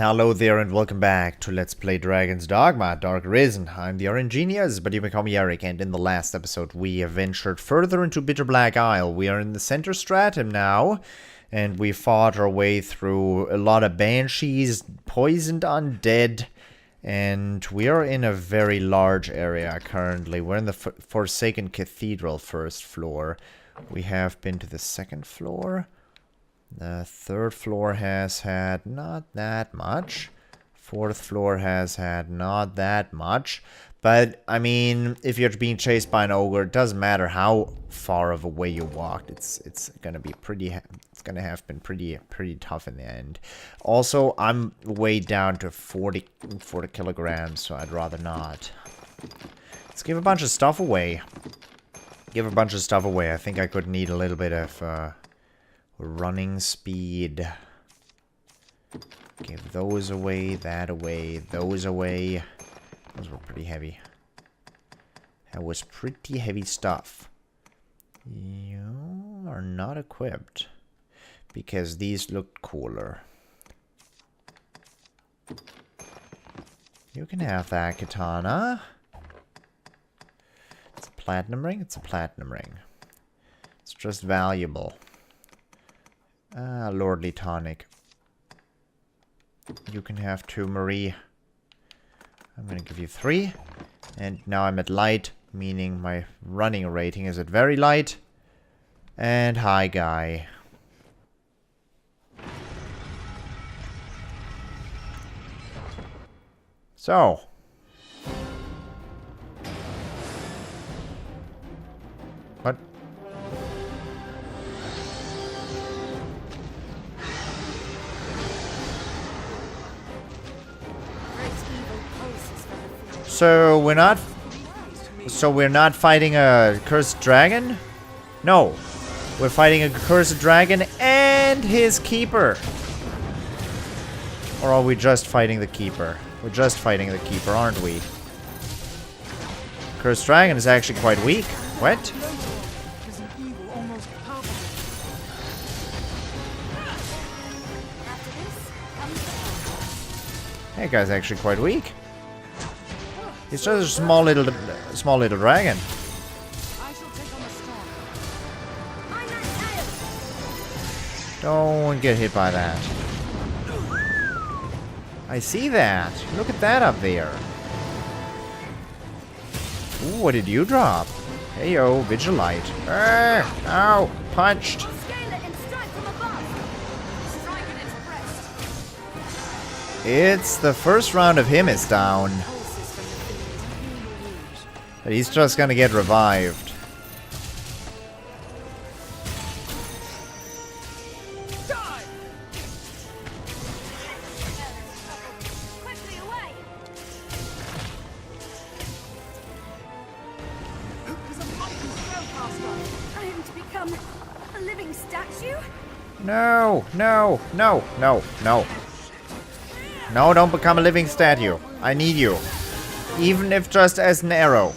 Hello there and welcome back to Let's Play Dragon's Dogma, Dark Arisen. I'm the RNGenius, but you may call me Eric, and in the last episode we have ventured further into Bitter Black Isle. We are in the center stratum now, and we fought our way through a lot of banshees, poisoned undead, and we are in a very large area currently. We're in the Forsaken Cathedral first floor. We have been to the second floor. The third floor has had not that much. Fourth floor has had not that much. But, I mean, if you're being chased by an ogre, it doesn't matter how far of a way you walked. It's gonna be it's gonna have been pretty tough in the end. Also, I'm weighed down to 40 kilograms, so I'd rather not. Let's give a bunch of stuff away. I think I could need a little bit of, running speed. Give those away, that away, those away. Those were pretty heavy. That was pretty heavy stuff. You are not equipped. Because these look cooler. You can have that katana. It's a platinum ring? It's a platinum ring. It's just valuable. Lordly tonic. You can have 2, Marie. I'm gonna give you 3. And now I'm at light, meaning my running rating is at very light. And hi, guy. So. What? So we're not fighting a cursed dragon? No. We're fighting a cursed dragon and his keeper. Or are we just fighting the keeper? We're just fighting the keeper, aren't we? Cursed dragon is actually quite weak. What? That guy's actually quite weak. He's just a small little dragon. Don't get hit by that. I see that. Look at that up there. Ooh, what did you drop? Heyo, Vigilite. Ow, punched. It's the first round of him is down. But he's just gonna get revived. I am to become a living statue? No, no, no, no, no. No, don't become a living statue. I need you. Even if just as an arrow.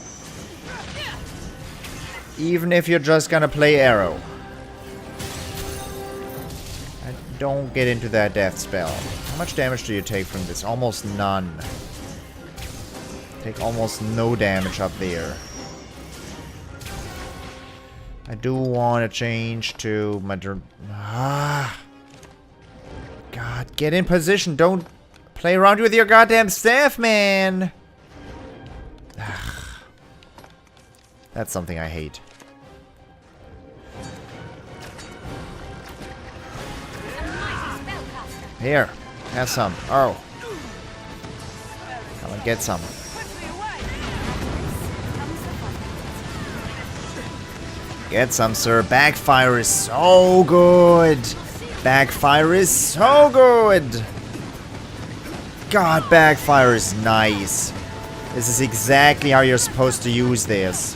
Even if you're just gonna play arrow. And don't get into that death spell. How much damage do you take from this? Almost none. Take almost no damage up there. I do want to change to my... God, get in position. Don't play around with your goddamn staff, man. That's something I hate. Here, have some. Oh. Come and get some. Get some, sir. Backfire is so good. Backfire is so good. God, backfire is nice. This is exactly how you're supposed to use this.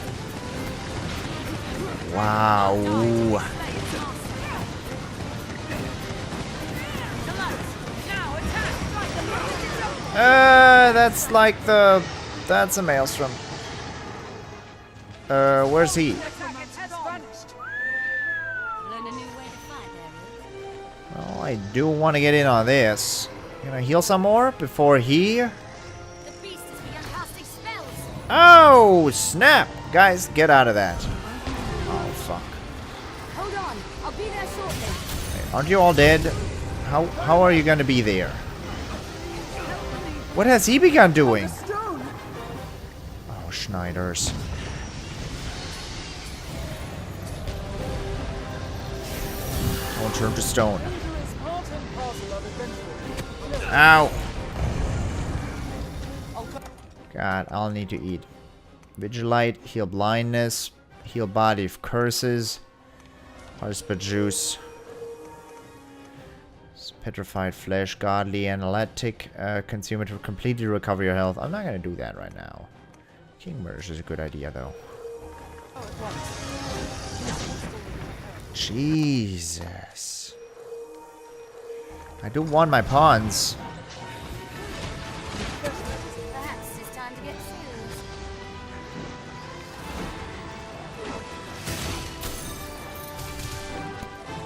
Wow. That's like the... That's a maelstrom. Where's he? Well, I do want to get in on this. Can I heal some more before he... The beast has begun casting spells. Oh, snap! Guys, get out of that. Oh, fuck. Hold on, I'll be there shortly. Aren't you all dead? How are you gonna be there? What has he begun doing? Oh, Schneiders. Won't turn to stone. Ow! God, I'll need to eat. Vigilite, heal blindness, heal body of curses, Harspet juice, petrified flesh, godly analytic, consume it to completely recover your health. I'm not gonna do that right now. King Merge is a good idea though. Jesus. I do want my pawns. Perhaps it's time to get serious.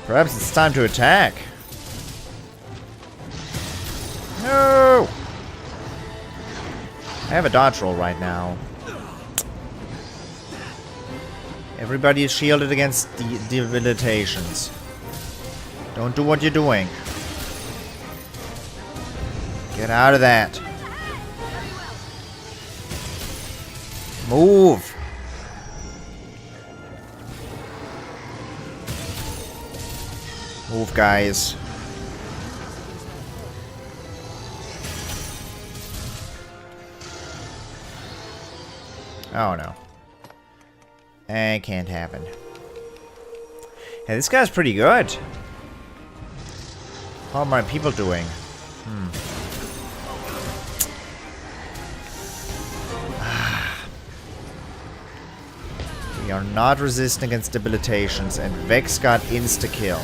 Perhaps it's time to attack. No! I have a dodge roll right now. Everybody is shielded against the debilitations. Don't do what you're doing. Get out of that. Move. Move, guys. Oh no. It can't happen. Hey, this guy's pretty good. How are my people doing? We are not resistant against debilitations, and Vex got insta-killed.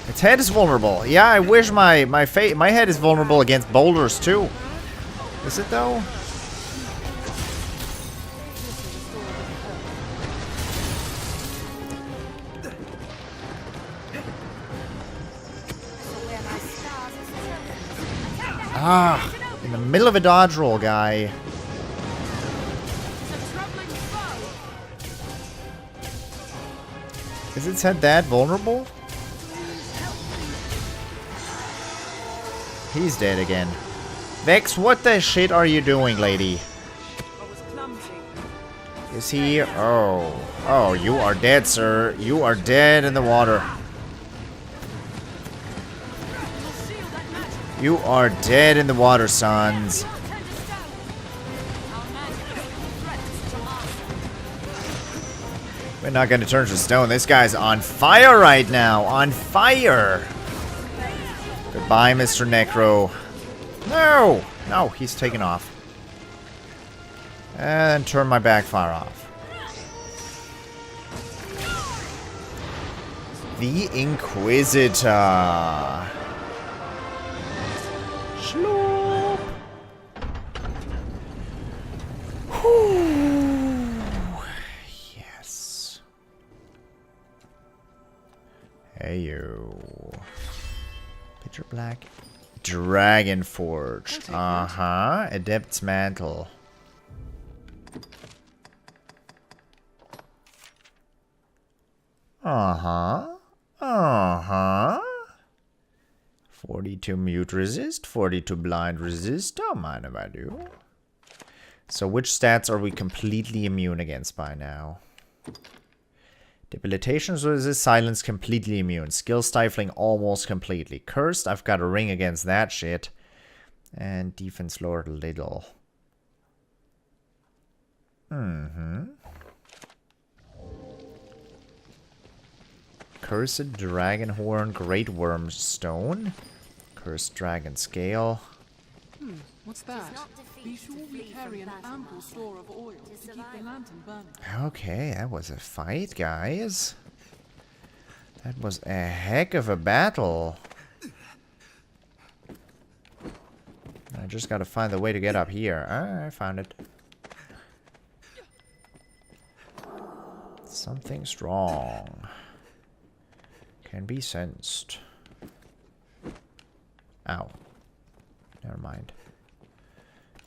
Its head is vulnerable. Yeah, I wish my head is vulnerable against boulders too. Is it though? Ah, in the middle of a dodge roll, guy. Is its head that vulnerable? He's dead again. Vex, what the shit are you doing, lady? Is he? Oh. Oh, you are dead, sir. You are dead in the water. You are dead in the water, sons. We're not gonna turn to stone. This guy's on fire right now. On fire. Goodbye, Mr. Necro. No! No, he's taken off. And turn my backfire off. The Inquisitor. Sloop. Whew. Yes. Hey, you. Pitcher Black. Dragon Forge. Uh-huh. Adept's Mantle. Uh-huh. Uh-huh. 42 mute resist, 42 blind resist. Don't mind if I do. So which stats are we completely immune against by now? Debilitations resist, silence completely immune. Skill stifling almost completely. Cursed, I've got a ring against that shit. And defense lowered a little. Cursed Dragon Horn, Great Worm Stone. Cursed Dragon Scale. What's that? Be sure we carry an ample store of oil to keep the lantern burning. Okay, that was a fight, guys. That was a heck of a battle. I just gotta find the way to get up here. Ah, I found it. Something strong. Can be sensed. Ow. Never mind.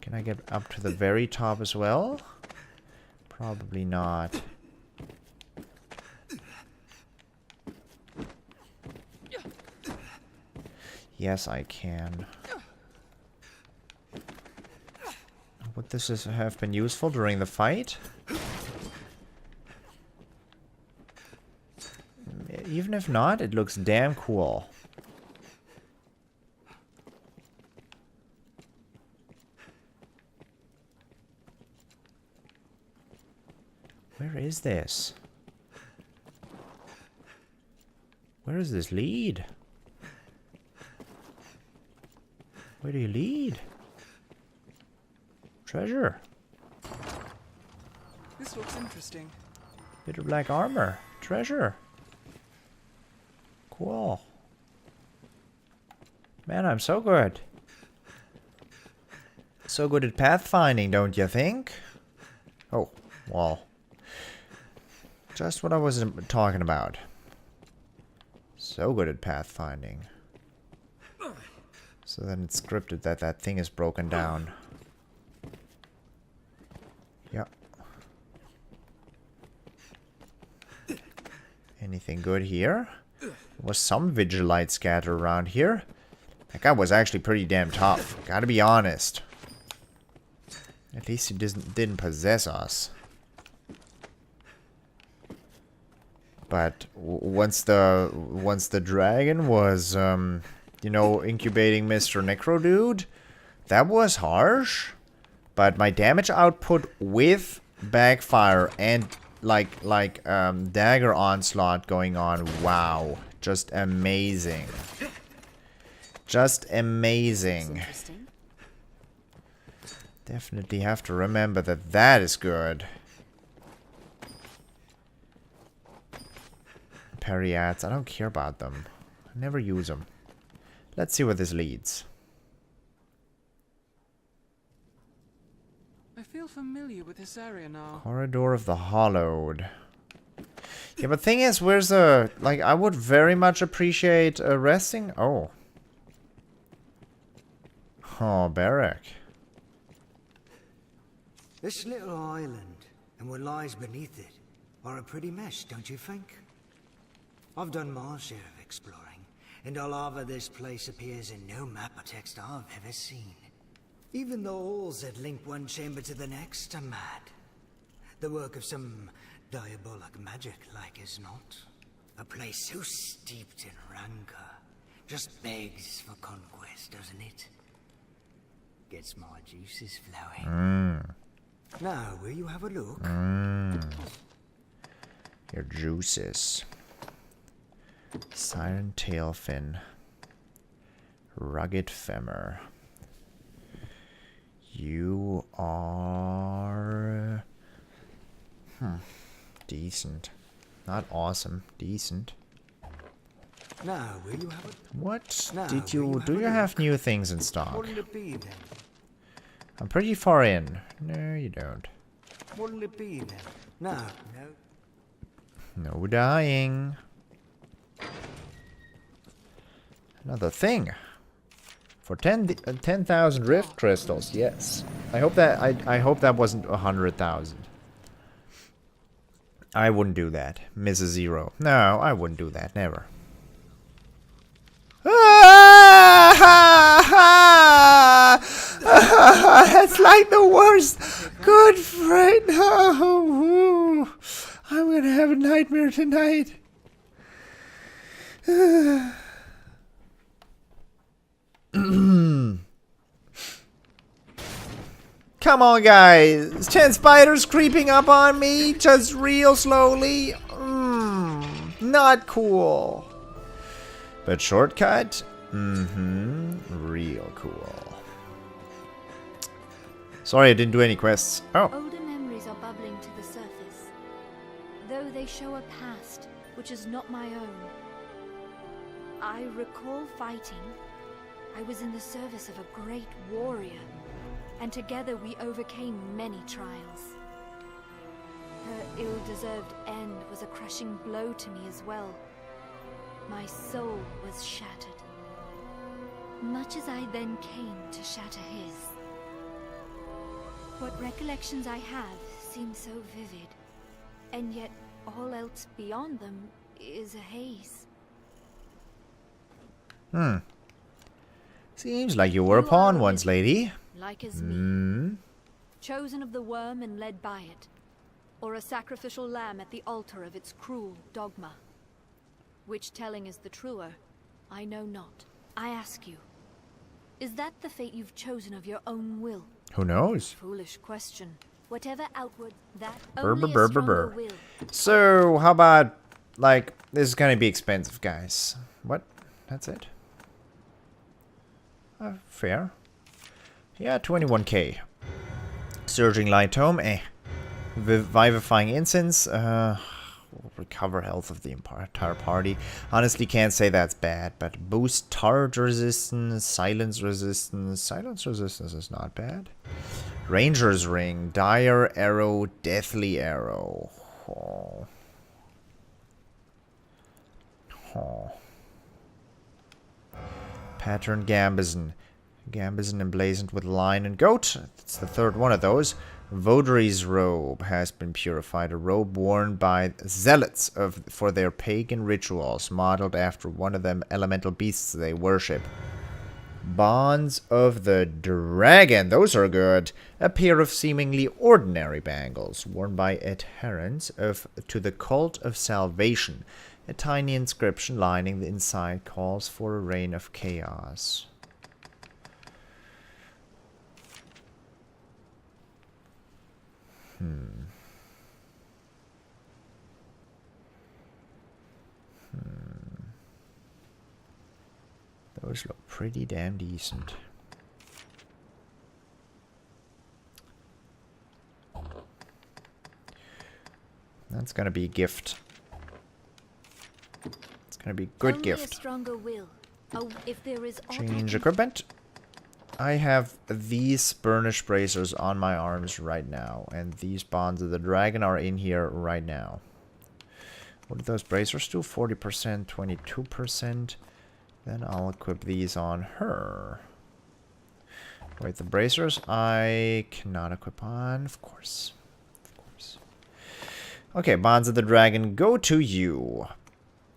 Can I get up to the very top as well? Probably not. Yes, I can. Would this have been useful during the fight? Even if not, it looks damn cool. Where is this? Where does this lead? Where do you lead? Treasure. This looks interesting. Bit of black armor. Treasure. Cool. Man, I'm so good. So good at pathfinding, don't you think? Oh, wall. Just what I was talking about. So good at pathfinding. So then it's scripted that that thing is broken down. Yep. Anything good here? There was some vigilite scattered around here. That guy was actually pretty damn tough. Gotta be honest. At least he didn't possess us. But once the dragon was, you know, incubating Mr. Necro Dude, that was harsh. But my damage output with backfire and dagger onslaught going on, wow, just amazing. Just amazing. Definitely have to remember that that is good. Periads, I don't care about them. I never use them. Let's see where this leads. I feel familiar with this area now. Corridor of the Hollowed. Yeah, but thing is, where's the... Like, I would very much appreciate resting. Oh. Oh, barrack. This little island, and what lies beneath it, are a pretty mess, don't you think? I've done my share of exploring, and all over this place appears in no map or text I've ever seen. Even the halls that link one chamber to the next are mad. The work of some diabolic magic, like as not. A place so steeped in rancor just begs for conquest, doesn't it? Gets my juices flowing. Now, will you have a look? Your juices. Siren Tailfin. Rugged Femur. You are... decent. Not awesome. Decent. Now, will you have a... What Now, did will you... you Do have you a have look? new things in stock? What'll it be then? I'm pretty far in. No, you don't. What'll it be then? No, no. No dying. Another thing. For 10,000 rift crystals, yes. I hope that wasn't 100,000. I wouldn't do that. Miss a zero. No, I wouldn't do that. Never. That's like the worst. Good friend. No. I'm gonna have a nightmare tonight. Come on, guys. 10 spiders creeping up on me just real slowly. Not cool. But shortcut? Real cool. Sorry, I didn't do any quests. Oh. Older memories are bubbling to the surface, though they show a past which is not my own. I recall fighting. I was in the service of a great warrior, and together we overcame many trials. Her ill-deserved end was a crushing blow to me as well. My soul was shattered, much as I then came to shatter his. What recollections I have seem so vivid, and yet all else beyond them is a haze. Seems like you were a pawn once, lady. Like as me. Chosen of the worm and led by it. Or a sacrificial lamb at the altar of its cruel dogma. Which telling is the truer, I know not. I ask you, is that the fate you've chosen of your own will? Who knows? Foolish question. Whatever outward, that Burr, only burr, a burr, burr, stronger burr. will. So, how about, like, this is gonna be expensive, guys. What? That's it? Fair. Yeah, 21k. Surging Light Tome, Vivifying Incense, recover health of the entire party. Honestly, can't say that's bad, but boost charge resistance, silence resistance. Silence resistance is not bad. Ranger's Ring, Dire Arrow, Deathly Arrow. Oh. Oh. Pattern Gambizon. Gambizon emblazoned with lion and goat. It's the third one of those. Votary's Robe has been purified. A robe worn by zealots for their pagan rituals, modeled after one of them elemental beasts they worship. Bonds of the Dragon. Those are good. A pair of seemingly ordinary bangles worn by adherents to the Cult of Salvation. A tiny inscription lining the inside calls for a reign of chaos. Those look pretty damn decent. That's gonna be a gift. It's gonna be a good Only gift. A stronger will. Oh, if there is Change equipment. I have these burnished bracers on my arms right now, and these bonds of the dragon are in here right now. What do those bracers do? 40%, 22%. Then I'll equip these on her. Wait, the bracers I cannot equip on, of course. Of course. Okay, bonds of the dragon go to you.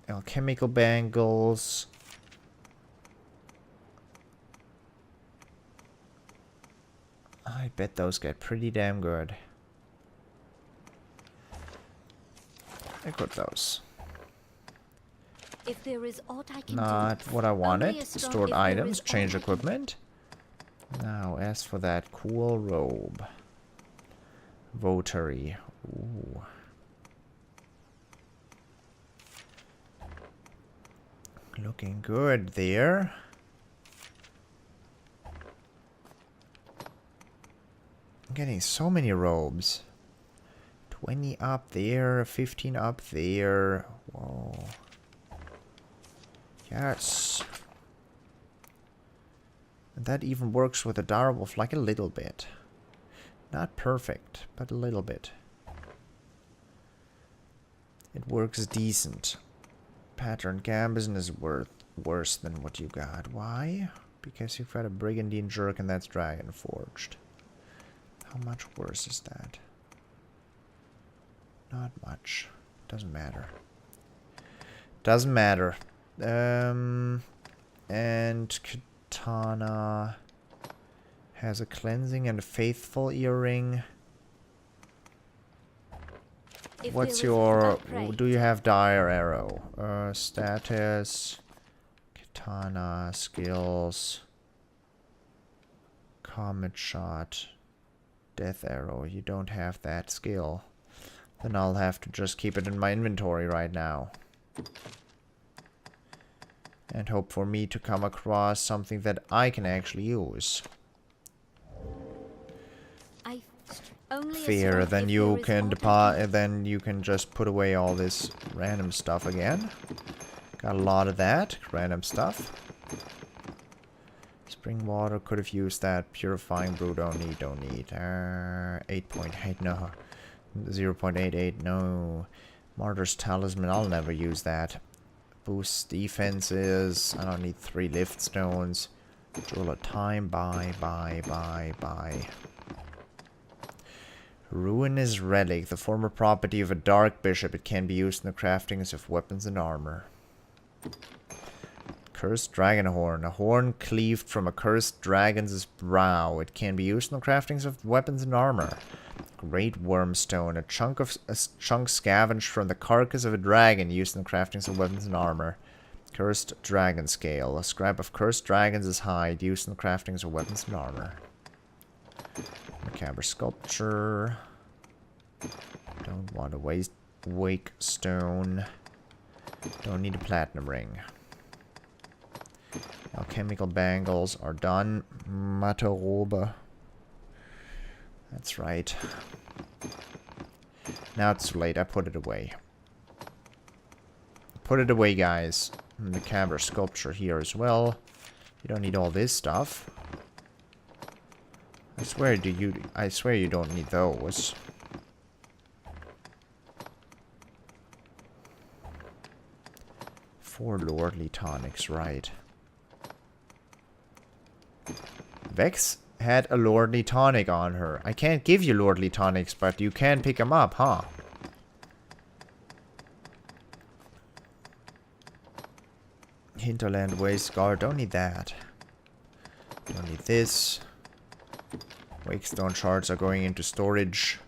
Alchemical bangles. I bet those get pretty damn good. Equip those. If there is aught I can Not do, what I wanted. only a strong- Stored if there items, is change aught I can- equipment. Now, as for that cool robe. Votary. Ooh. Looking good there. I'm getting so many robes. 20 up there, 15 up there. Whoa. Yes. And that even works with a direwolf like a little bit. Not perfect, but a little bit. It works decent. Pattern Gambizon is worse than what you got. Why? Because you've got a Brigandine Jerkin that's Dragon Forged. How much worse is that? Not much. Doesn't matter. Doesn't matter. And Katana has a cleansing and a faithful earring. What's your... Do you have Dire Arrow? Status... Katana... Skills... Comet Shot... Death Arrow. You don't have that skill. Then I'll have to just keep it in my inventory right now. And hope for me to come across something that I can actually use. Fair, then you can just put away all this random stuff again. Got a lot of that random stuff. Spring water, could have used that. Purifying brew, don't need. 8.8, no. 0.88, no. Martyr's talisman, I'll never use that. Boost defenses. I don't need 3 lift stones. Jewel of time. Buy. Ruinous relic. The former property of a dark bishop. It can be used in the craftings of weapons and armor. Cursed dragon horn. A horn cleaved from a cursed dragon's brow. It can be used in the craftings of weapons and armor. Great wormstone. A chunk scavenged from the carcass of a dragon used in the craftings of weapons and armor. Cursed dragon scale. A scrap of cursed dragon's hide used in the craftings of weapons and armor. Macabre sculpture. Don't want to waste wake stone. Don't need a platinum ring. Alchemical bangles are done. Matarobe. That's right. Now it's too late. I put it away. Put it away, guys. Macabre sculpture here as well. You don't need all this stuff. I swear you don't need those. Four lordly tonics, right. Vex had a lordly tonic on her. I can't give you lordly tonics, but you can pick them up, huh? Hinterland Waste Guard, don't need that. Don't need this. Wakestone shards are going into storage.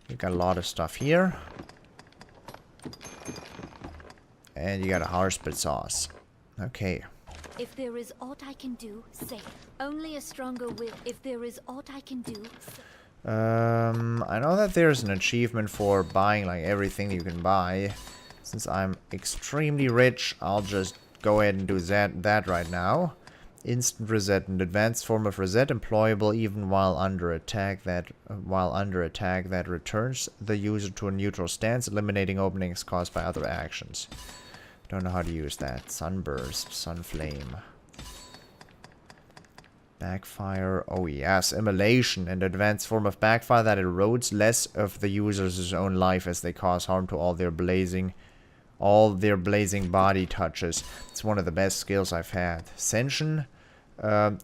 You got a lot of stuff here. And you got a Harspit sauce. Okay. If there is aught I can do, say. Only a stronger will. If there is aught I can do, say. I know that there's an achievement for buying like everything you can buy. Since I'm extremely rich, I'll just go ahead and do that right now. Instant reset, an advanced form of reset, employable even while under attack. That returns the user to a neutral stance, eliminating openings caused by other actions. Don't know how to use that. Sunburst, Sunflame. Backfire. Oh yes, immolation, an advanced form of backfire that erodes less of the user's own life as they cause harm to all their blazing body touches. It's one of the best skills I've had. Ascension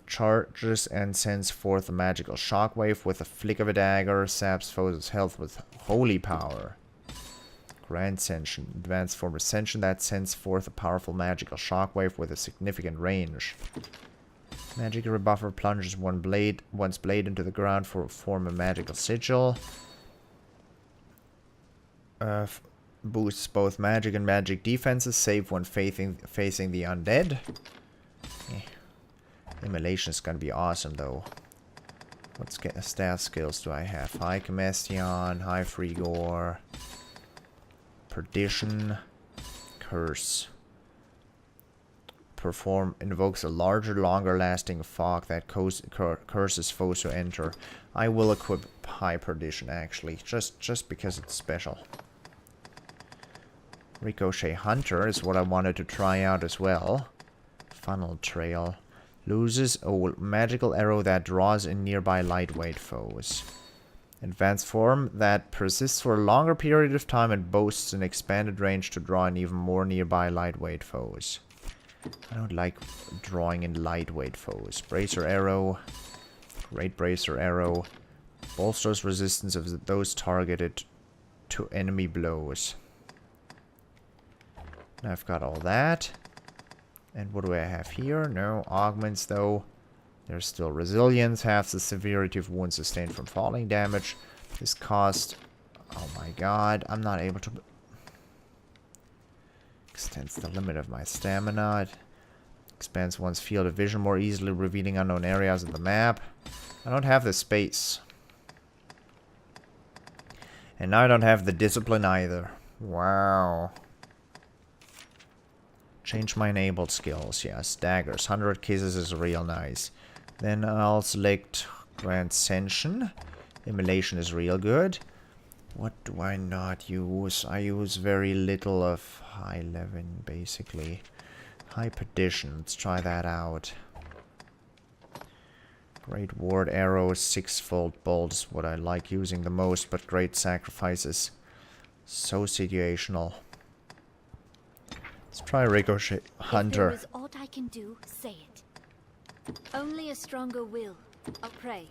charges and sends forth a magical shockwave with a flick of a dagger, saps foes' health with holy power. Grand Ascension, advanced form of Ascension that sends forth a powerful magical shockwave with a significant range. Magic rebuffer plunges one's blade into the ground for form a magical sigil. Boosts both magic and magic defenses, save when facing the undead. Immolation is gonna be awesome though. What stat skills do I have? High Comestion, High Frigor, Perdition, Curse. Invokes a larger, longer lasting fog that curses foes who enter. I will equip High Perdition actually, just because it's special. Ricochet Hunter is what I wanted to try out as well. Funnel Trail. Loses a magical arrow that draws in nearby lightweight foes. Advanced form that persists for a longer period of time and boasts an expanded range to draw in even more nearby lightweight foes. I don't like drawing in lightweight foes. Bracer Arrow. Great Bracer Arrow. Bolsters resistance of those targeted to enemy blows. Now I've got all that. And what do I have here? No augments though. There's still resilience, half the severity of wounds sustained from falling damage. This cost... Oh my god, I'm not able to... Extends the limit of my stamina. It expands one's field of vision more easily, revealing unknown areas of the map. I don't have the space. And now I don't have the discipline either. Wow. Change my enabled skills. Yes, daggers. 100 kisses is real nice. Then I'll select Grand Ascension. Immolation is real good. What do I not use? I use very little of High Levin, basically. High Perdition. Let's try that out. Great Ward Arrow, 6-fold bolt is what I like using the most, but Great Sacrifice is so situational. Let's try Ricochet Hunter. If there is aught I can do, say it. Only a stronger will. I'll pray.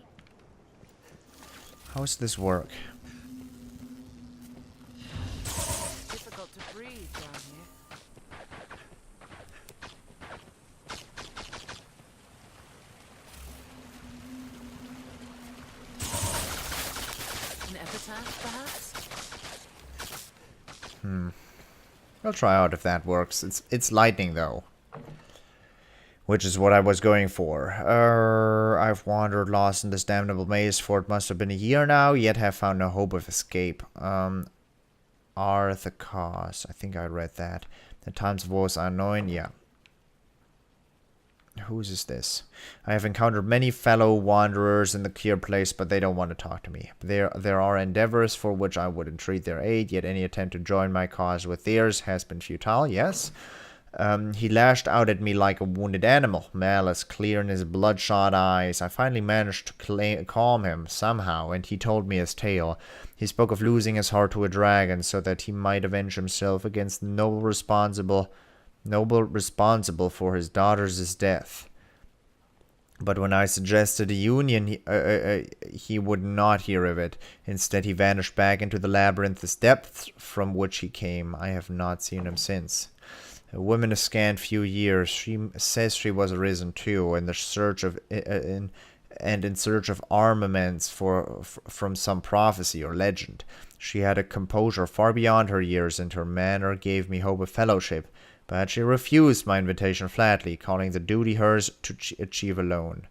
How does this work? Difficult to breathe down here. An epitaph, perhaps? I'll try out if that works. It's lightning though, which is what I was going for. I've wandered lost in this damnable maze for it must have been a year now, yet have found no hope of escape. Are the cause? I think I read that. The times of woes are annoying. Yeah. Whose is this? I have encountered many fellow wanderers in the clear place, but they don't want to talk to me. There are endeavors for which I would entreat their aid, yet any attempt to join my cause with theirs has been futile, yes? He lashed out at me like a wounded animal, malice clear in his bloodshot eyes. I finally managed to calm him somehow, and he told me his tale. He spoke of losing his heart to a dragon so that he might avenge himself against the noble responsible for his daughter's death. But when I suggested a union, he would not hear of it. Instead, he vanished back into the labyrinth's depths from which he came. I have not seen him since. A woman a scant few years. She says she was Arisen too, in search of armaments from some prophecy or legend. She had a composure far beyond her years, and her manner gave me hope of fellowship. But she refused my invitation flatly, calling the duty hers to achieve alone.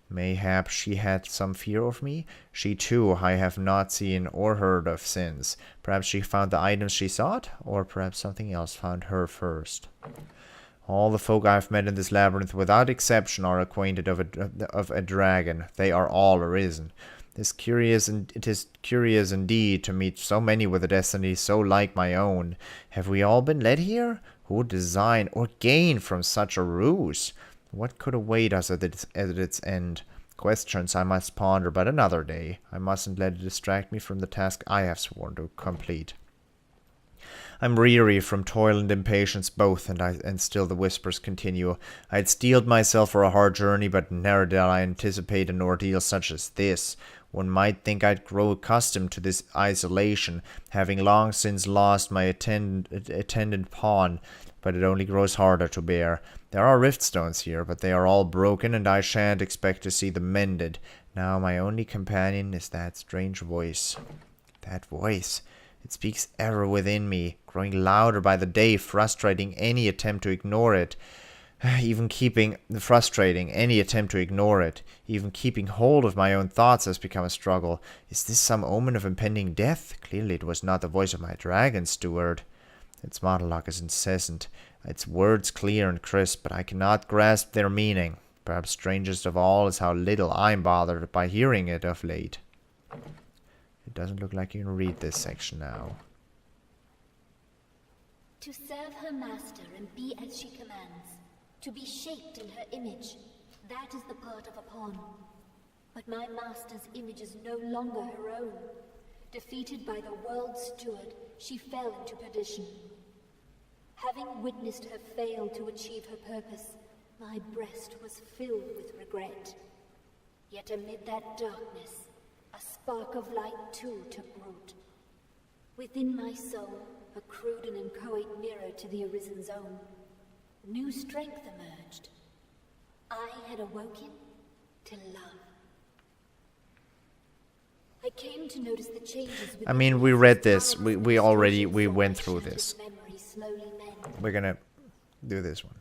Mayhap she had some fear of me? She too I have not seen or heard of since. Perhaps she found the items she sought, or perhaps something else found her first. All the folk I have met in this labyrinth, without exception, are acquainted of a dragon. They are all Arisen. It is curious indeed to meet so many with a destiny so like my own. Have we all been led here? Who would design or gain from such a ruse? What could await us at its end? Questions I must ponder, but another day. I mustn't let it distract me from the task I have sworn to complete. I'm weary from toil and impatience both, and still the whispers continue. I had steeled myself for a hard journey, but never did I anticipate an ordeal such as this. One might think I'd grow accustomed to this isolation, having long since lost my attendant pawn, but it only grows harder to bear. There are riftstones here, but they are all broken, and I shan't expect to see them mended. Now my only companion is that strange voice. That voice. It speaks ever within me, growing louder by the day, frustrating any attempt to ignore it. Even keeping hold of my own thoughts has become a struggle. Is this some omen of impending death? Clearly it was not the voice of my dragon steward. Its monologue is incessant, its words clear and crisp, but I cannot grasp their meaning. Perhaps strangest of all is how little I'm bothered by hearing it of late. It doesn't look like you can read this section now. To serve her master and be as she commands. To be shaped in her image. That is the part of a pawn. But my master's image is no longer her own. Defeated by the world's steward, she fell into perdition. Having witnessed her fail to achieve her purpose, my breast was filled with regret. Yet amid that darkness, a spark of light too took root. Within my soul, a crude and inchoate mirror to the Arisen's own, new strength emerged. I had awoken to love. I came to notice the changes. I mean, we read this. We went through this. We're gonna do this one.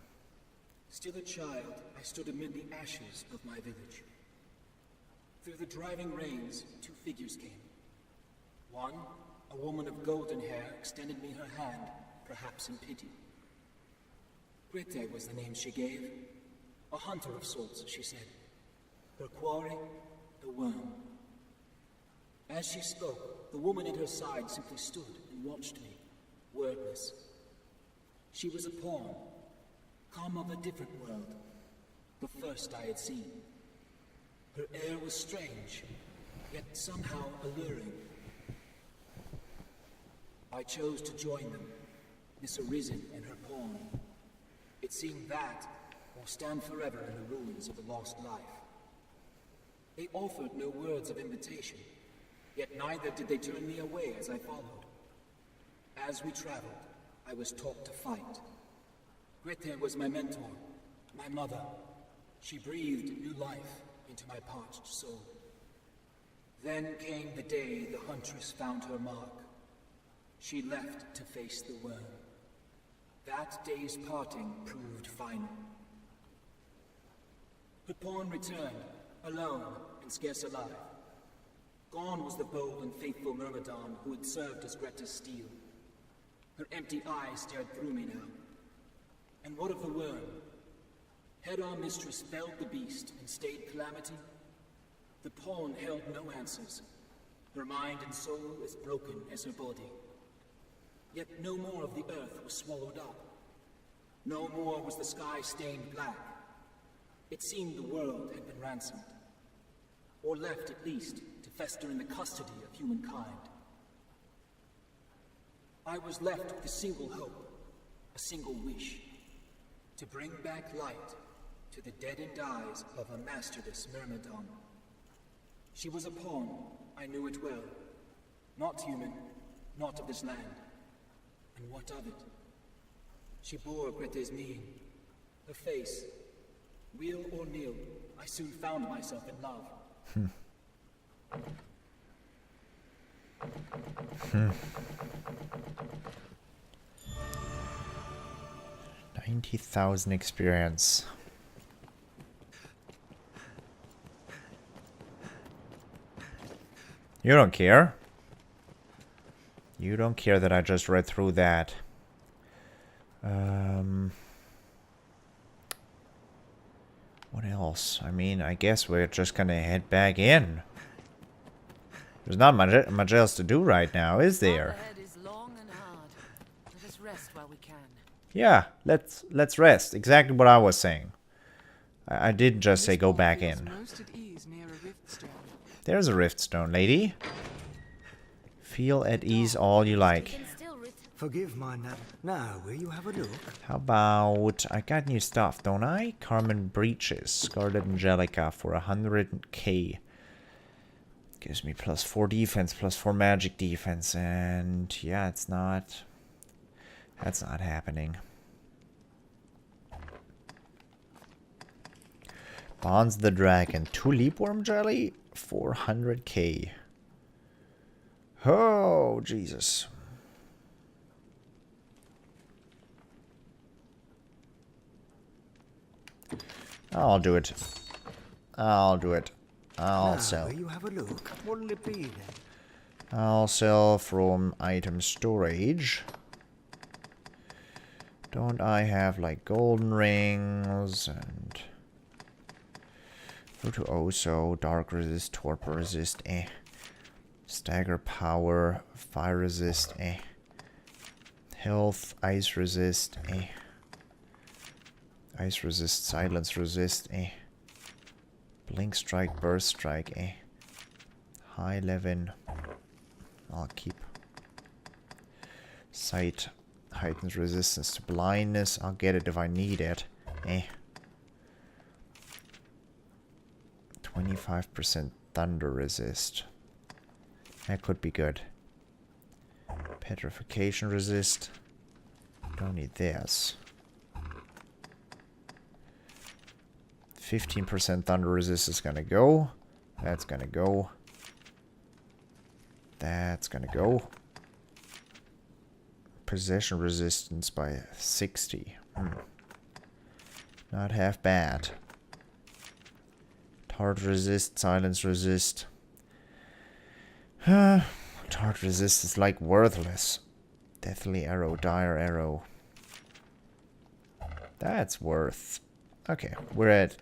Still a child, I stood amid the ashes of my village. Through the driving rains, two figures came. One, a woman of golden hair, extended me her hand, perhaps in pity. Grete was the name she gave. A hunter of sorts, she said. Her quarry, the worm. As she spoke, the woman at her side simply stood and watched me, wordless. She was a pawn, come of a different world, the first I had seen. Her air was strange, yet somehow alluring. I chose to join them, this Arisen and her pawn. It seemed that will stand forever in the ruins of a lost life. They offered no words of invitation, yet neither did they turn me away as I followed. As we traveled, I was taught to fight. Grethe was my mentor, my mother. She breathed new life into my parched soul. Then came the day the huntress found her mark. She left to face the worm. That day's parting proved final. Her pawn returned, alone and scarce alive. Gone was the bold and faithful Myrmidon who had served as Grethe's steel. Her empty eyes stared through me now. And what of the worm? Had our mistress felled the beast and stayed calamity? The pawn held no answers. Her mind and soul as broken as her body. Yet no more of the earth was swallowed up. No more was the sky stained black. It seemed the world had been ransomed. Or left at least to fester in the custody of humankind. I was left with a single hope, a single wish. To bring back light to the deadened eyes of a masterless Myrmidon. She was a pawn, I knew it well. Not human, not of this land. And what of it? She bore Grethe's mien, her face. Real or nil, I soon found myself in love. 90,000 experience. You don't care. You don't care that I just read through that. What else? I mean, I guess we're just gonna head back in. There's not much else to do right now, is there? Yeah, let's rest. Exactly what I was saying. I didn't just say go back in. There's a rift stone, lady. Feel at ease all you like. Forgive my now, will you have a look? How about... I got new stuff, don't I? Carmen Breaches. Scarlet Angelica for 100k. Gives me plus 4 defense, plus 4 magic defense. And yeah, it's not... That's not happening. Bonds the Dragon. 2 Leapworm Jelly? 400k. Oh, Jesus. I'll do it. I'll do it. I'll sell. You have a look. What'll it be then? I'll sell from item storage. Don't I have like golden rings and virtuoso, dark resist, torpor resist, stagger power, fire resist, health, ice resist, ice resist, silence resist, blink strike, burst strike, high level. I'll keep sight, heightens resistance to blindness. I'll get it if I need it. 25% thunder resist. That could be good. Petrification resist. Don't need this. 15% thunder resist is gonna go. That's gonna go. That's gonna go. Possession resistance by 60. Not half bad. Tart resist, silence resist. Tart resist is like worthless. Deathly arrow, dire arrow. That's worth. Okay, we're at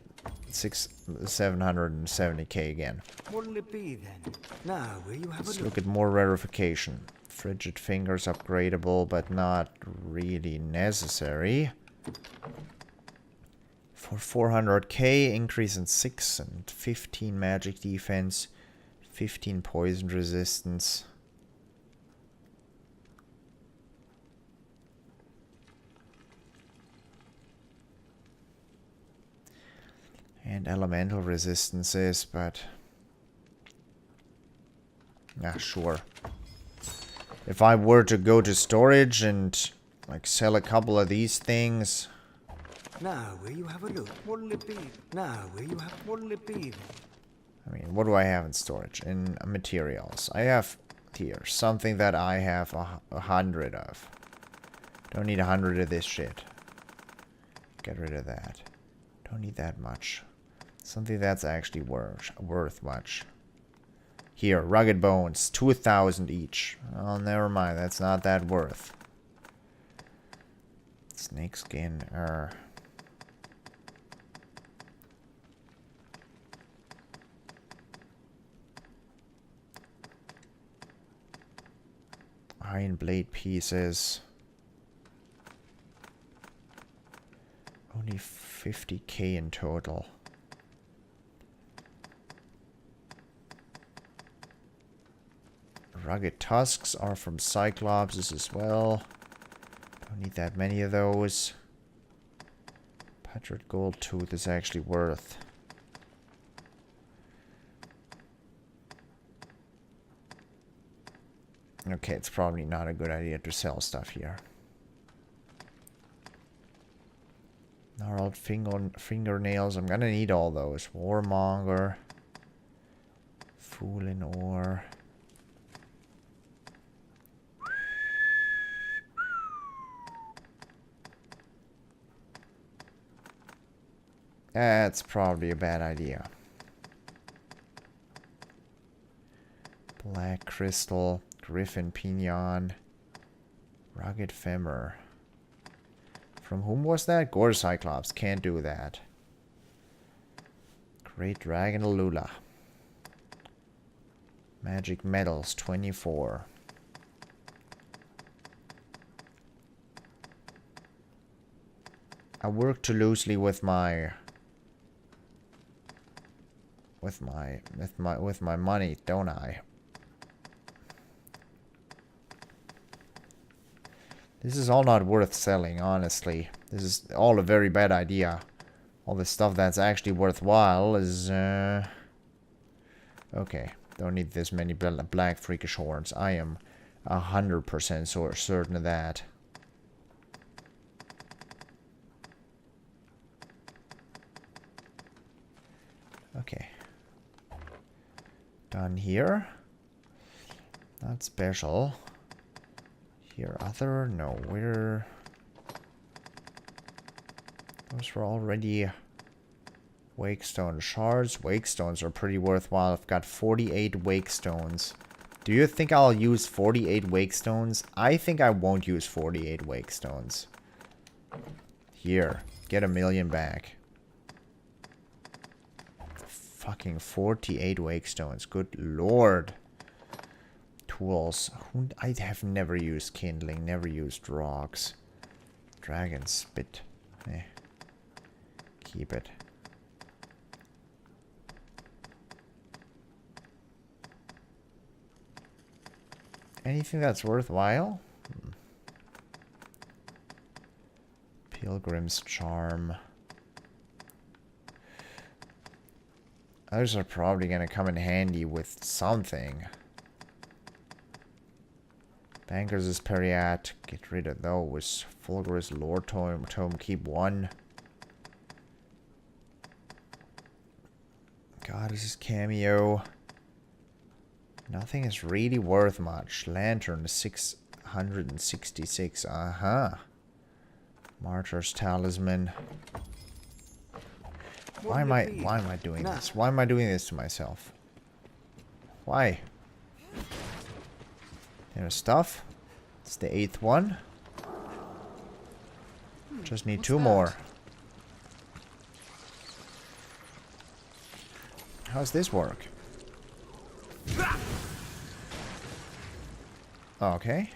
770k again. What'll it be then? Now, will you have Let's a look? look at more rarefication. Frigid fingers upgradable, but not really necessary. For 400k, increase in 6 and 15 magic defense, 15 poison resistance. And elemental resistances, but... yeah, sure. If I were to go to storage and like sell a couple of these things... Now, will you have a look? What'll it be? Now, will you have... what'll it be then? I mean, what do I have in storage? In materials. I have here something that I have 100 of. Don't need 100 of this shit. Get rid of that. Don't need that much. Something that's actually worth much. Here, rugged bones, 2,000 each. Oh, never mind, that's not that worth. Snake skin, Iron blade pieces. Only 50k in total. Rugged tusks are from Cyclopses as well. Don't need that many of those. Patriot gold tooth is actually worth. Okay, it's probably not a good idea to sell stuff here. Gnarled fingernails. I'm gonna need all those. Warmonger. Fool in ore. That's probably a bad idea. Black crystal. Griffin pinion. Rugged femur. From whom was that? Gore Cyclops. Can't do that. Great Dragon Lula. Magic metals. 24. I work too loosely with my money, don't I? This is all not worth selling, honestly. This is all a very bad idea. All the stuff that's actually worthwhile is... okay, don't need this many black freakish horns. I am 100% certain of that. Okay. Done here. Not special. Here, other? No, we're... those were already Wakestone shards. Wakestones are pretty worthwhile. I've got 48 Wakestones. Do you think I'll use 48 Wakestones? I think I won't use 48 Wakestones. Here, get 1,000,000 back. Fucking 48 Wakestones. Good lord. Tools. I have never used kindling, never used rocks. Dragon spit. Keep it. Anything that's worthwhile? Pilgrim's charm. Those are probably gonna come in handy with something. Banker's Periat, get rid of those. Fulgurous Lore Tome, keep 1. Goddess's cameo. Nothing is really worth much. Lantern 666. Martyr's Talisman. Why am I doing this? Why am I doing this to myself? Why? There's stuff. It's the 8th one. Just need 2 more. How's this work? Okay.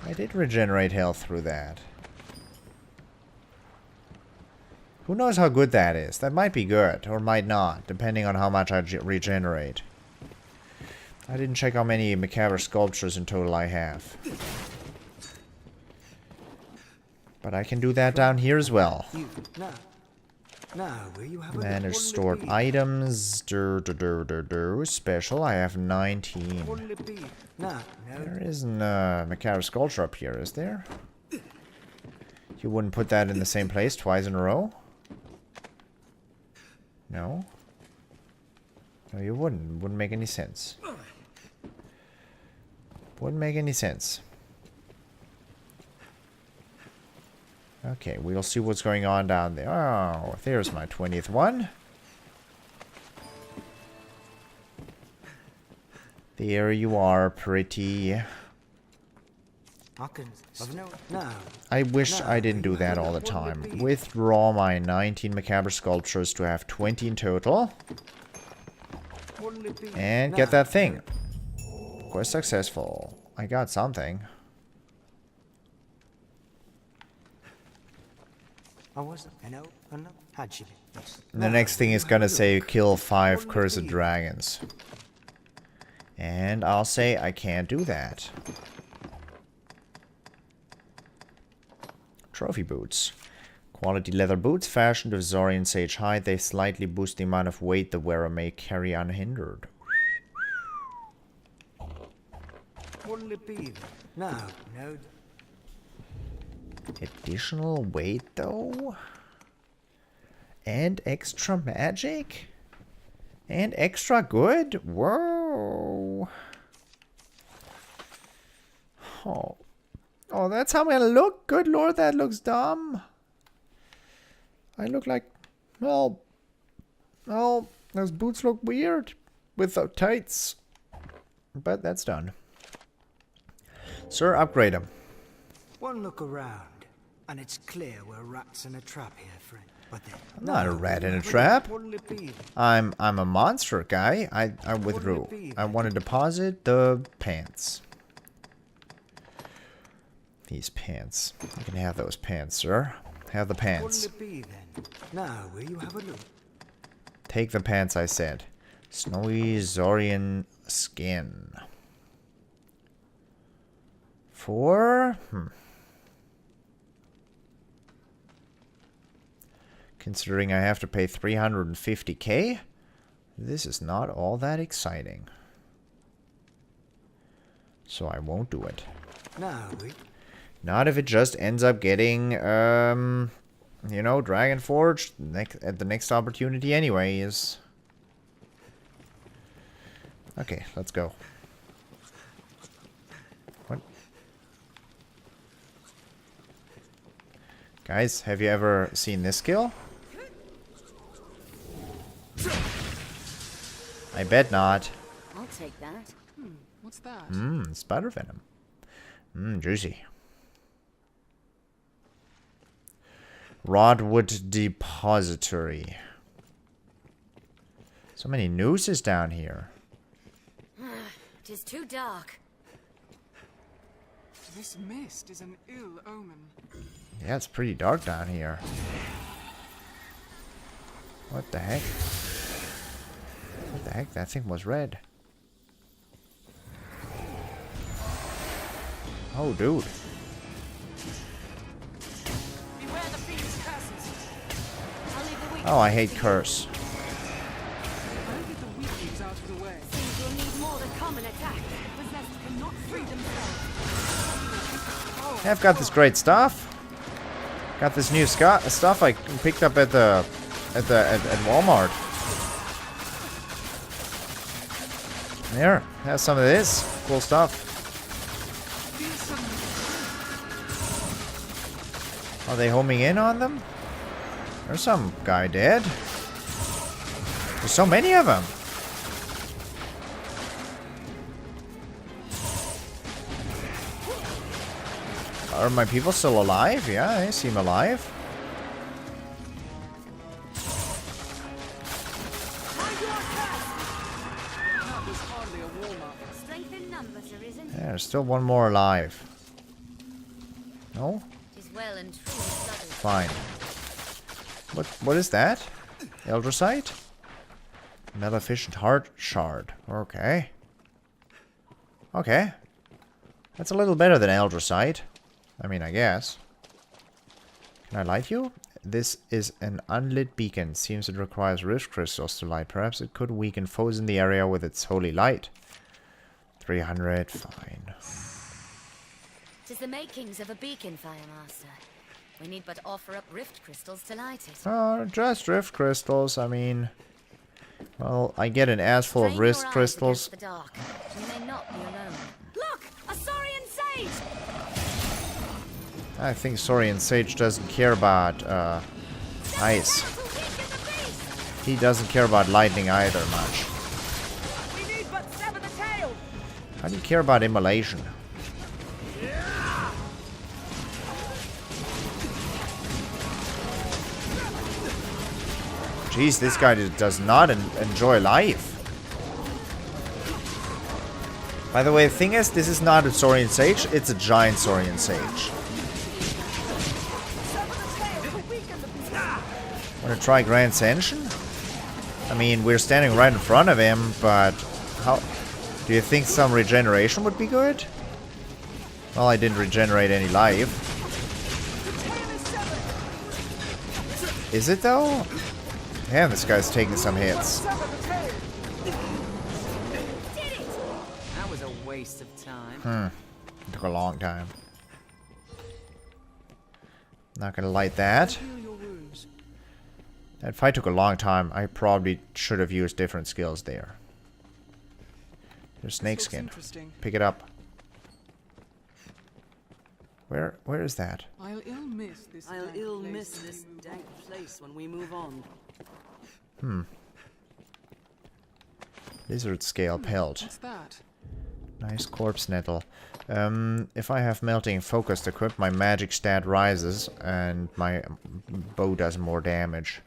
I did regenerate health through that. Who knows how good that is? That might be good, or might not, depending on how much I regenerate. I didn't check how many macabre sculptures in total I have. But I can do that down here as well. Manage stored items. Special. I have 19. There isn't a macabre sculpture up here, is there? You wouldn't put that in the same place twice in a row? No? No, you wouldn't. Wouldn't make any sense. Wouldn't make any sense. Okay, we'll see what's going on down there. Oh, there's my 20th one. There you are, pretty. I wish I didn't do that all the time. Withdraw my 19 macabre sculptures to have 20 in total. And get that thing. Quest successful. I got something. The next thing is gonna say kill 5 cursed dragons. And I'll say I can't do that. Trophy boots. Quality leather boots fashioned with Zorian sage hide. They slightly boost the amount of weight the wearer may carry unhindered. What'll it be? No. Additional weight though? And extra magic? And extra good? Whoa. Oh, that's how I'm gonna look? Good lord, that looks dumb. I look like... Well, those boots look weird. Without tights. But that's done. Sir, upgrade them. One look around, and it's clear we're rats in a trap here, friend. But then, I'm not a rat in a trap. I'm a monster guy. I withdrew. I want to deposit the pants. These pants. You can have those pants, sir. Have the pants. Now, will you have a look? Take the pants, I said. Snowy Zorian skin. For... Considering I have to pay 350k, this is not all that exciting. So I won't do it. Not if it just ends up getting, you know, Dragonforged at the next opportunity anyways. Okay, let's go. What? Guys, have you ever seen this skill? I bet not. I'll take that. What's that? Spider venom. Juicy. Rodwood Depository. So many nooses down here. It is too dark. This mist is an ill omen. Yeah, it's pretty dark down here. What the heck? What the heck? That thing was red. Oh, dude. Oh, I hate curse. Yeah, I've got this great stuff. Got this new stuff I picked up at Walmart. There, have some of this cool stuff. Are they homing in on them? There's some guy dead. There's so many of them. Are my people still alive? Yeah, they seem alive. Yeah, there's still one more alive. No? Fine. What is that? Eldrasite? Maleficent Heart Shard. Okay. Okay. That's a little better than Eldrasite. I mean, I guess. Can I light you? This is an unlit beacon. Seems it requires rift crystals to light. Perhaps it could weaken foes in the area with its holy light. 300, fine. 'Tis the makings of a beacon, Firemaster. We need but offer up rift crystals to light it. Oh, just rift crystals. I mean, well, I get an ass full of Strain rift your eyes crystals. against the dark. You may not be alone. Look! A Saurian sage! I think Saurian Sage doesn't care about ice. He doesn't care about lightning either much. We need but sever the tail. How do you care about immolation? Jeez, this guy does not enjoy life. By the way, the thing is, this is not a Saurian Sage, it's a giant Saurian Sage. Wanna try Grand Ascension? I mean, we're standing right in front of him, but how do you think some regeneration would be good? Well, I didn't regenerate any life. Is it though? Damn, this guy's taking some hits. That was a waste of time. It took a long time. Not gonna light that. That fight took a long time. I probably should have used different skills there. There's snakeskin. Pick it up. Where is that? I'll ill miss this dank place when we move on. Lizard scale pelt. What's that? Nice corpse nettle. If I have melting focus equipped, my magic stat rises and my bow does more damage.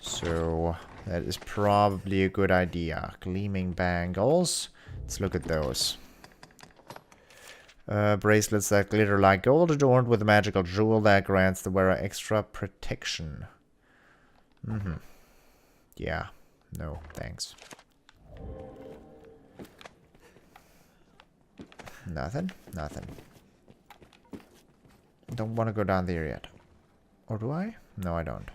So that is probably a good idea. Gleaming bangles. Let's look at those. Bracelets that glitter like gold, adorned with a magical jewel that grants the wearer extra protection. Yeah. No, thanks. Nothing. Nothing. Don't want to go down there yet. Or do I? No, I don't.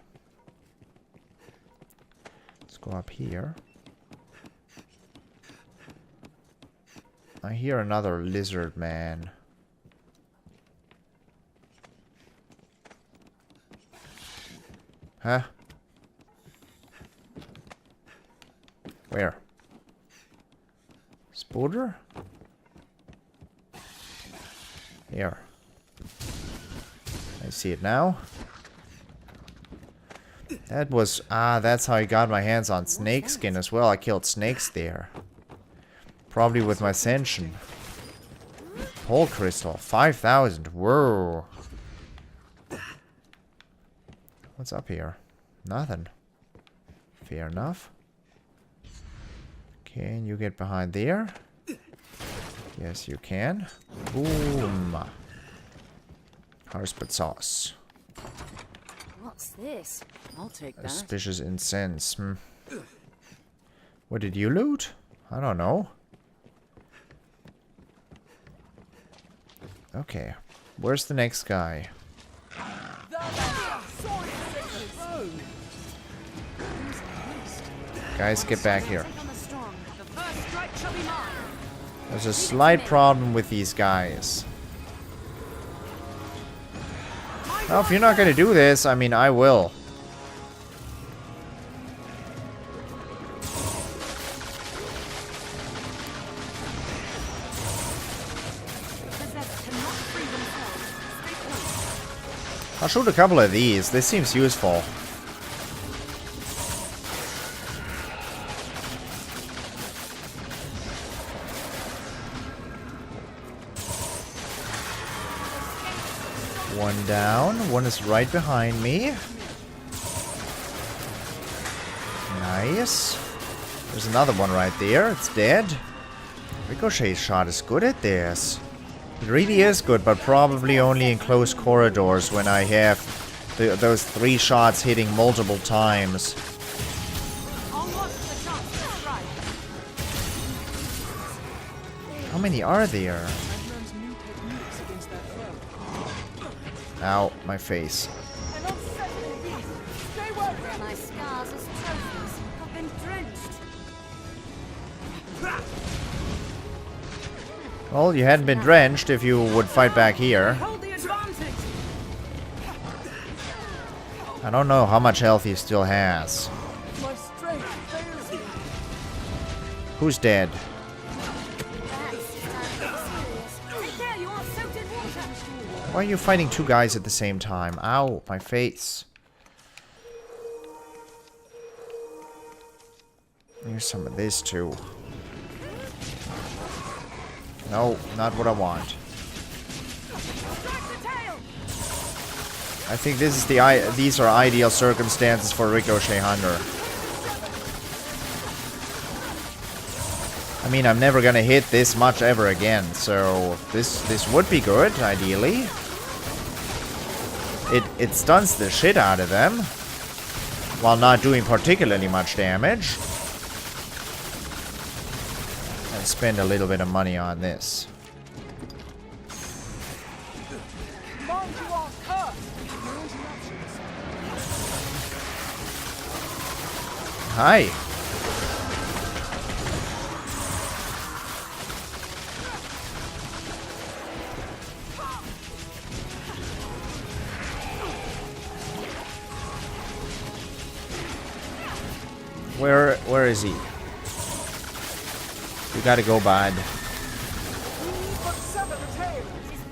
Let's go up here. I hear another lizard man. Huh? Where? Spoder? Here. I see it now. That was... that's how I got my hands on snakeskin as well. I killed snakes there. Probably with my ascension. Pole crystal. 5,000. Whoa. What's up here? Nothing. Fair enough. Can you get behind there? Yes, you can. Boom. Harspet sauce. What's this? I'll take that. Auspicious incense. What did you loot? I don't know. Okay. Where's the next guy? Guys, get back here. There's a slight problem with these guys. Well, if you're not gonna do this, I mean, I will. I'll shoot a couple of these. This seems useful. One down. One is right behind me. Nice. There's another one right there. It's dead. Ricochet shot is good at this. It really is good, but probably only in close corridors when I have those 3 shots hitting multiple times. How many are there? I've learned new techniques against that foe. Ow, my face. Where my scars as trophies have been drenched. Well, you hadn't been drenched if you would fight back here. Hold the advantage! I don't know how much health he still has. My strength fails me. Who's dead? Take care, you are soaked in water. Why are you fighting two guys at the same time? Ow, my face. Here's some of this too. No, not what I want. I think this is these are ideal circumstances for Ricochet Hunter. I mean, I'm never gonna hit this much ever again, so this would be good, ideally. It stuns the shit out of them, while not doing particularly much damage. And spend a little bit of money on this. Hi. Where is he? You gotta go, bud.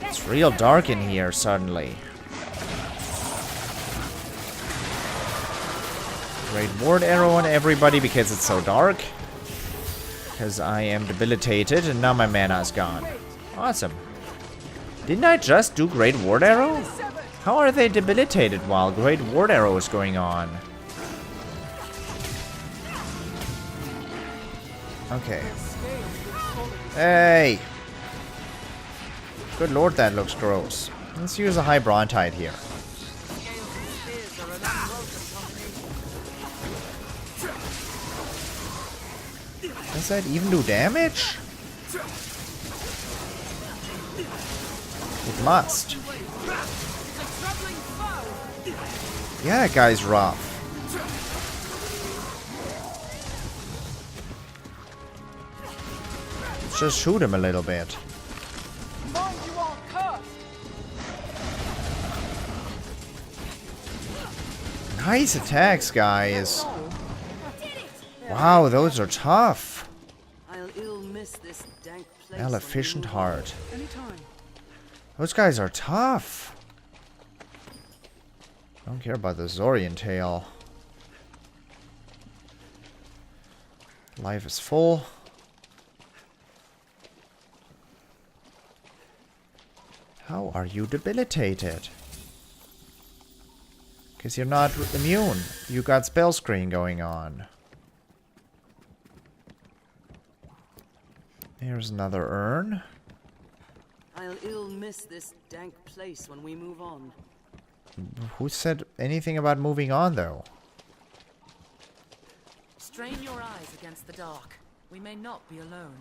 It's real dark in here suddenly. Great ward arrow on everybody because it's so dark. Because I am debilitated and now my mana is gone. Awesome. Didn't I just do Great Ward Arrow? How are they debilitated while Great Ward Arrow is going on? Okay. Hey! Good lord, that looks gross. Let's use a high Brontide here. Does that even do damage? It must. Yeah, that guy's rough. Let's just shoot him a little bit. Nice attacks, guys. Wow, those are tough. I'll ill miss this dank place. Efficient heart. Anytime. Those guys are tough. Don't care about the Zorian tail. Life is full. How are you debilitated? Because you're not immune. You got spell screen going on. Here's another urn. I'll ill miss this dank place when we move on. Who said anything about moving on, though? Strain your eyes against the dark. We may not be alone.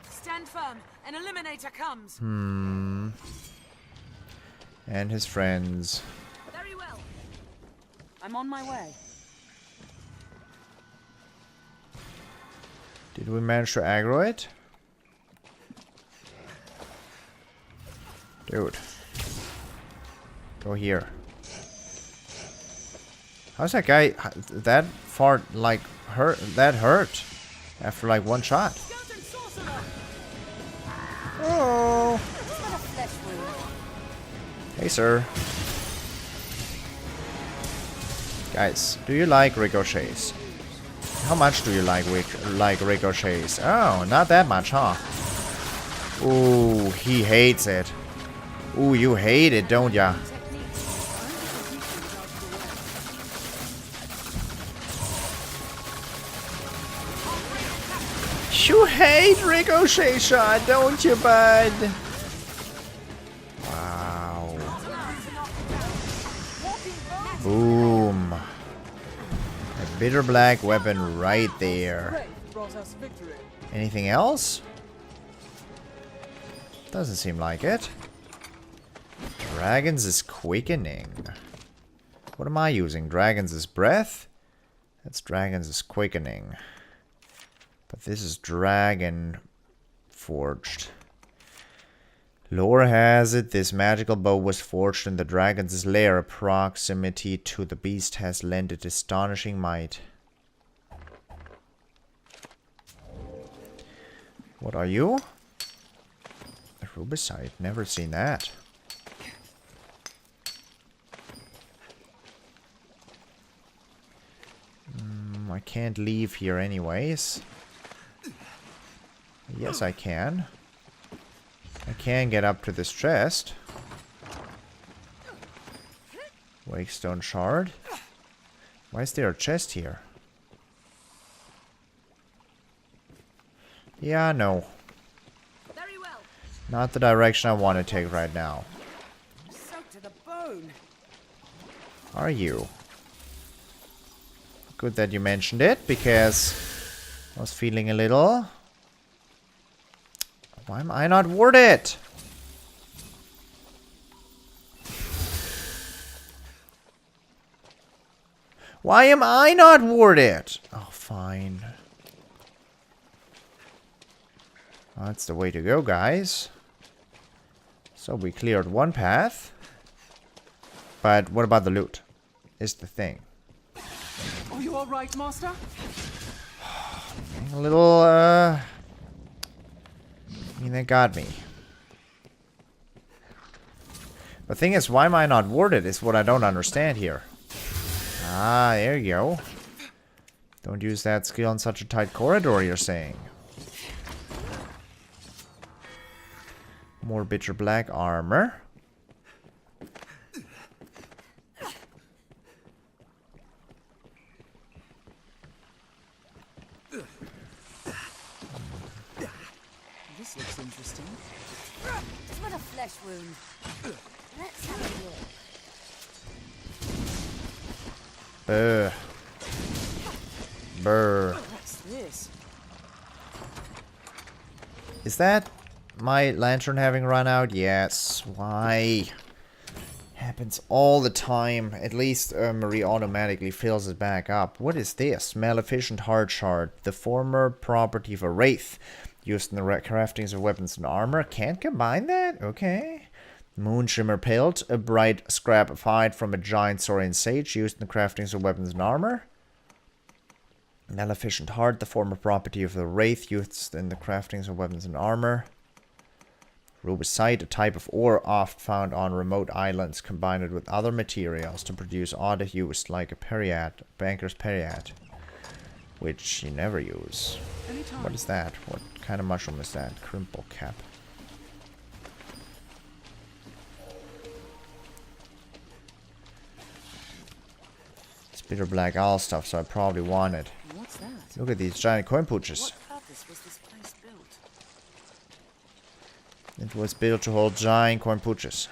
Stand firm. An eliminator comes. And his friends. Very well. I'm on my way. Did we manage to aggro it? Dude. Go here. How's that guy that far, like, hurt? That hurt after like one shot. Oh. Hey, sir. Guys, do you like ricochets? How much do you like ricochets? Oh, not that much, huh? Ooh, he hates it. Ooh, you hate it, don't ya? You hate ricochet shot, don't you, bud? Wow. Boom. A bitter black weapon right there. Anything else? Doesn't seem like it. Dragons' quickening. What am I using? Dragons' breath? That's Dragons' quickening. But this is dragon forged. Lore has it, this magical bow was forged in the dragon's lair. Proximity to the beast has lent it astonishing might. What are you? A rubicite. Never seen that. I can't leave here anyways. Yes, I can. I can get up to this chest. Wakestone shard. Why is there a chest here? Yeah, no. Very well. Not the direction I want to take right now. Soaked to the bone. Are you? Good that you mentioned it, because I was feeling a little... Why am I not warded? Why am I not warded? Oh, fine. That's the way to go, guys. So we cleared one path. But what about the loot? Is the thing. Are you alright, Master? A little, I mean, they got me. The thing is, why am I not warded is what I don't understand here. Ah, there you go. Don't use that skill in such a tight corridor, you're saying. More bitter black armor. This looks interesting. It's but a flesh wound. Let's have a look. Brr. What's this? Is that my lantern having run out? Yes. Why? Happens all the time. At least Marie automatically fills it back up. What is this? Maleficent Heart Shard. The former property of a wraith. Used in the craftings of weapons and armor. Can't combine that? Okay. Moonshimmer Pelt. A bright scrap of hide from a giant saurian sage. Used in the craftings of weapons and armor. Maleficent Heart. The former property of the wraith. Used in the craftings of weapons and armor. Rubicite, a type of ore oft found on remote islands, combined with other materials to produce odd hues like a periad, banker's periad, which you never use. Anytime. What is that? What kind of mushroom is that? Crimple cap. It's bitter black owl stuff, so I probably want it. What's that? Look at these giant coin pooches. What purpose was this place built? It was built to hold giant coin pooches.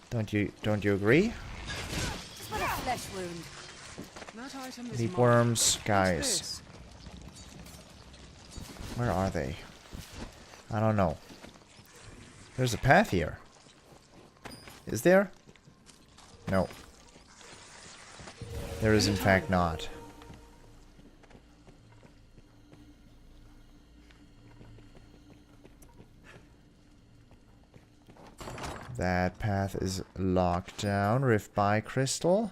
Don't you agree? It's but a flesh wound. That item is Deep marked. worms, What's guys. this? Where are they? I don't know. There's a path here. Is there? No. There is in fact not. That path is locked down. Rift by crystal.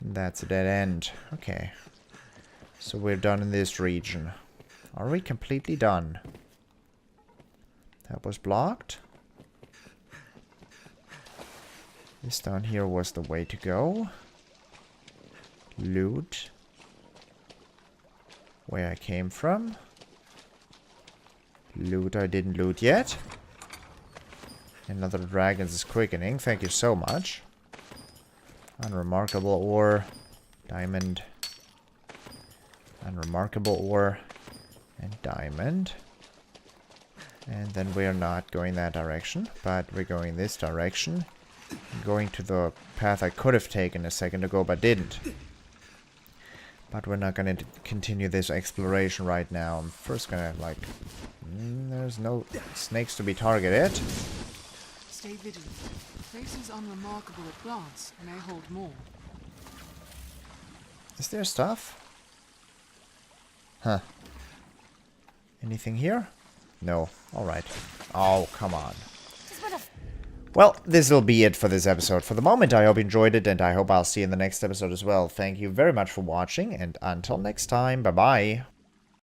That's a dead end. Okay. So we're done in this region. Are we completely done? That was blocked. This down here was the way to go. Loot. Where I came from. Loot I didn't loot yet. Another dragon's quickening. Thank you so much. Unremarkable ore. Diamond. Unremarkable ore. And diamond. And then we're not going that direction, but we're going this direction. Going to the path I could have taken a second ago, but didn't. But we're not going to continue this exploration right now. I'm first going to, like... There's no snakes to be targeted. Stay vigilant. Places unremarkable at glance may hold more. Is there stuff? Huh. Anything here? No. Alright. Oh, come on. Well, this will be it for this episode. For the moment, I hope you enjoyed it, and I hope I'll see you in the next episode as well. Thank you very much for watching, and until next time, bye-bye.